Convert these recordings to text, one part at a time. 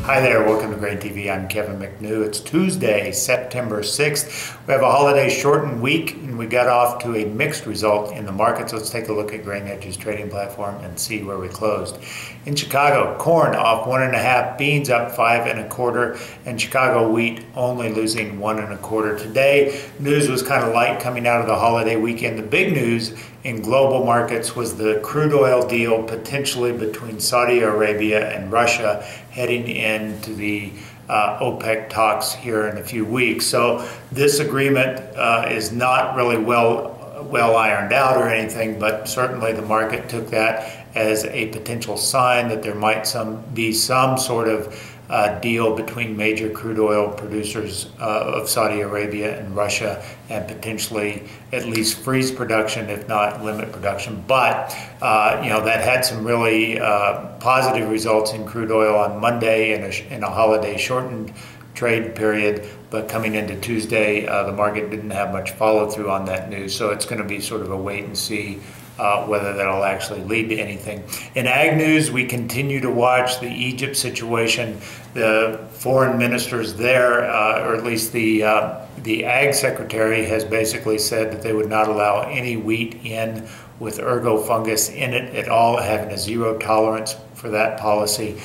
Hi there, welcome to Grain TV. I'm Kevin McNew. It's Tuesday, September 6th. We have a holiday shortened week and we got off to a mixed result in the markets. Let's take a look at Grain Edge's trading platform and see where we closed. In Chicago, corn off 1.5, beans up 5.25, and Chicago wheat only losing 1.25. Today, news was kind of light coming out of the holiday weekend. The big news in global markets was the crude oil deal potentially between Saudi Arabia and Russia heading into the OPEC talks here in a few weeks. So this agreement is not really well ironed out or anything, but certainly the market took that as a potential sign that there might be some sort of deal between major crude oil producers of Saudi Arabia and Russia, and potentially at least freeze production, if not limit production. But that had some really positive results in crude oil on Monday in a holiday shortened trade period. But coming into Tuesday, the market didn't have much follow through on that news. So it's going to be sort of a wait and see whether that'll actually lead to anything. In ag news, we continue to watch the Egypt situation. The foreign ministers there, or at least the ag secretary, has basically said that they would not allow any wheat in with ergo fungus in it at all, having a zero tolerance for that policy.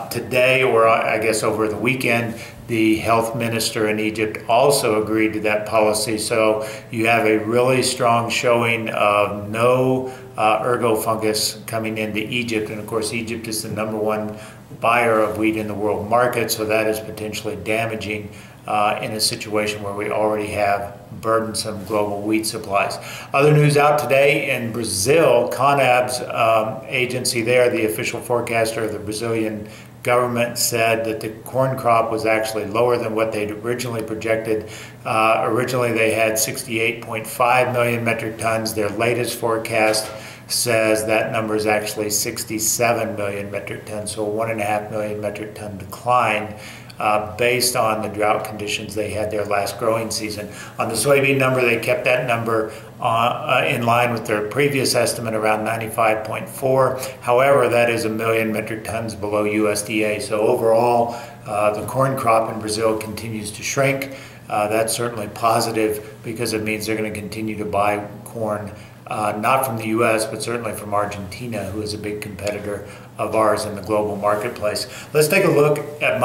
Today, or I guess over the weekend, the health minister in Egypt also agreed to that policy. So you have a really strong showing of no ergo fungus coming into Egypt. And of course, Egypt is the #1 buyer of wheat in the world market. So that is potentially damaging in a situation where we already have burdensome global wheat supplies. Other news out today in Brazil, CONAB's agency there, the official forecaster of the Brazilian government, said that the corn crop was actually lower than what they'd originally projected. Originally they had 68.5 million metric tons. Their latest forecast says that number is actually 67 million metric tons, so a 1.5 million metric ton decline based on the drought conditions they had their last growing season. On the soybean number, they kept that number in line with their previous estimate, around 95.4. However, that is 1 million metric tons below USDA. So overall, the corn crop in Brazil continues to shrink. That's certainly positive because it means they're going to continue to buy corn, not from the U.S., but certainly from Argentina, who is a big competitor of ours in the global marketplace. Let's take a look at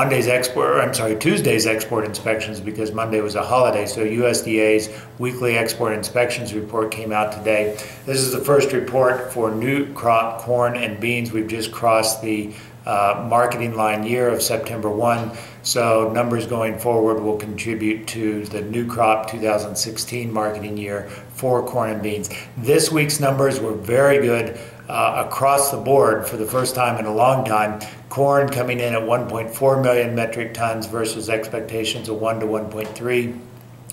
Tuesday's export inspections, because Monday was a holiday. So USDA's weekly export inspections report came out today. This is the first report for new crop corn and beans. We've just crossed the marketing line year of September 1. So numbers going forward will contribute to the new crop 2016 marketing year for corn and beans. This week's numbers were very good across the board for the first time in a long time. Corn coming in at 1.4 million metric tons versus expectations of 1 to 1.3.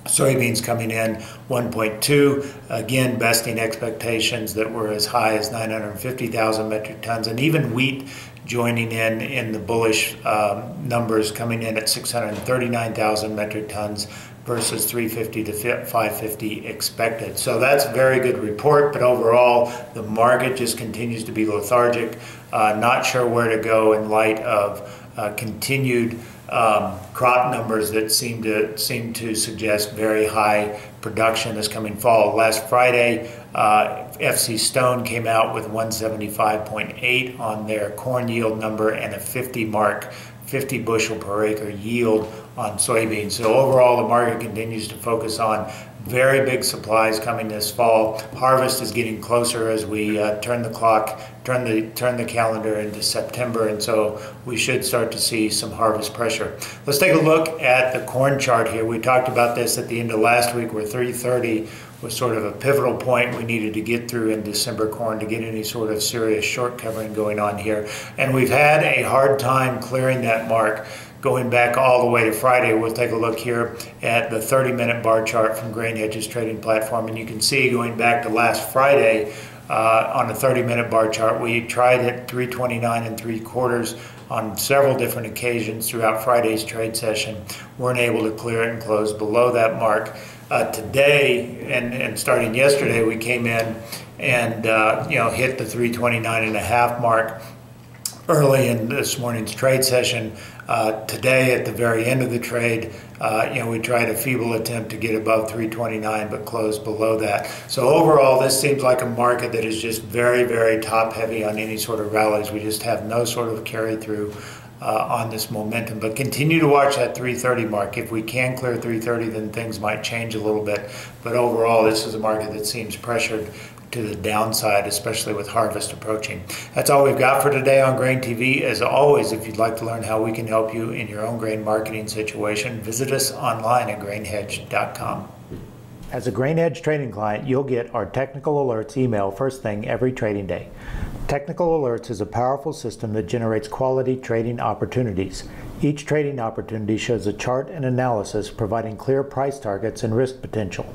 Soybeans coming in 1.2, again besting expectations that were as high as 950,000 metric tons, and even wheat joining in the bullish numbers, coming in at 639,000 metric tons versus 350 to 550 expected. So that's a very good report, but overall the market just continues to be lethargic, not sure where to go in light of continued crop numbers that seem to suggest very high production this coming fall. Last Friday, FC Stone came out with 175.8 on their corn yield number and a 50 bushel per acre yield on soybeans. So overall, the market continues to focus on very big supplies coming this fall. Harvest is getting closer as we turn the calendar into September, and so we should start to see some harvest pressure. Let's take a look at the corn chart here. We talked about this at the end of last week, where 330 was sort of a pivotal point we needed to get through in December corn to get any sort of serious short covering going on here. And we've had a hard time clearing that mark going back all the way to Friday. We'll take a look here at the 30-minute bar chart from Grain Edge's trading platform, and you can see going back to last Friday on the 30-minute bar chart, we tried at 329 3/4 on several different occasions throughout Friday's trade session. Weren't able to clear it and close below that mark. Today and starting yesterday, we came in and hit the 329.5 mark. early in this morning's trade session. Today, at the very end of the trade, we tried a feeble attempt to get above 329, but closed below that. So overall, this seems like a market that is just very, very top heavy on any sort of rallies. We just have no sort of carry through on this momentum, but continue to watch that 330 mark. If we can clear 330, then things might change a little bit. But overall, this is a market that seems pressured to the downside, especially with harvest approaching. That's all we've got for today on Grain TV. As always, if you'd like to learn how we can help you in your own grain marketing situation, visit us online at grainhedge.com. As a GrainEdge trading client, you'll get our technical alerts email first thing every trading day. Technical Alerts is a powerful system that generates quality trading opportunities. Each trading opportunity shows a chart and analysis providing clear price targets and risk potential.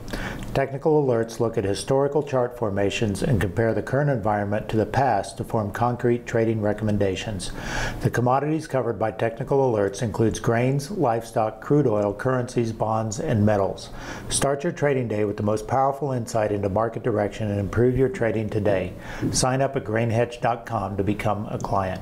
Technical Alerts look at historical chart formations and compare the current environment to the past to form concrete trading recommendations. The commodities covered by Technical Alerts includes grains, livestock, crude oil, currencies, bonds, and metals. Start your trading day with the most powerful insight into market direction and improve your trading today. Sign up at grainhedge.com to become a client.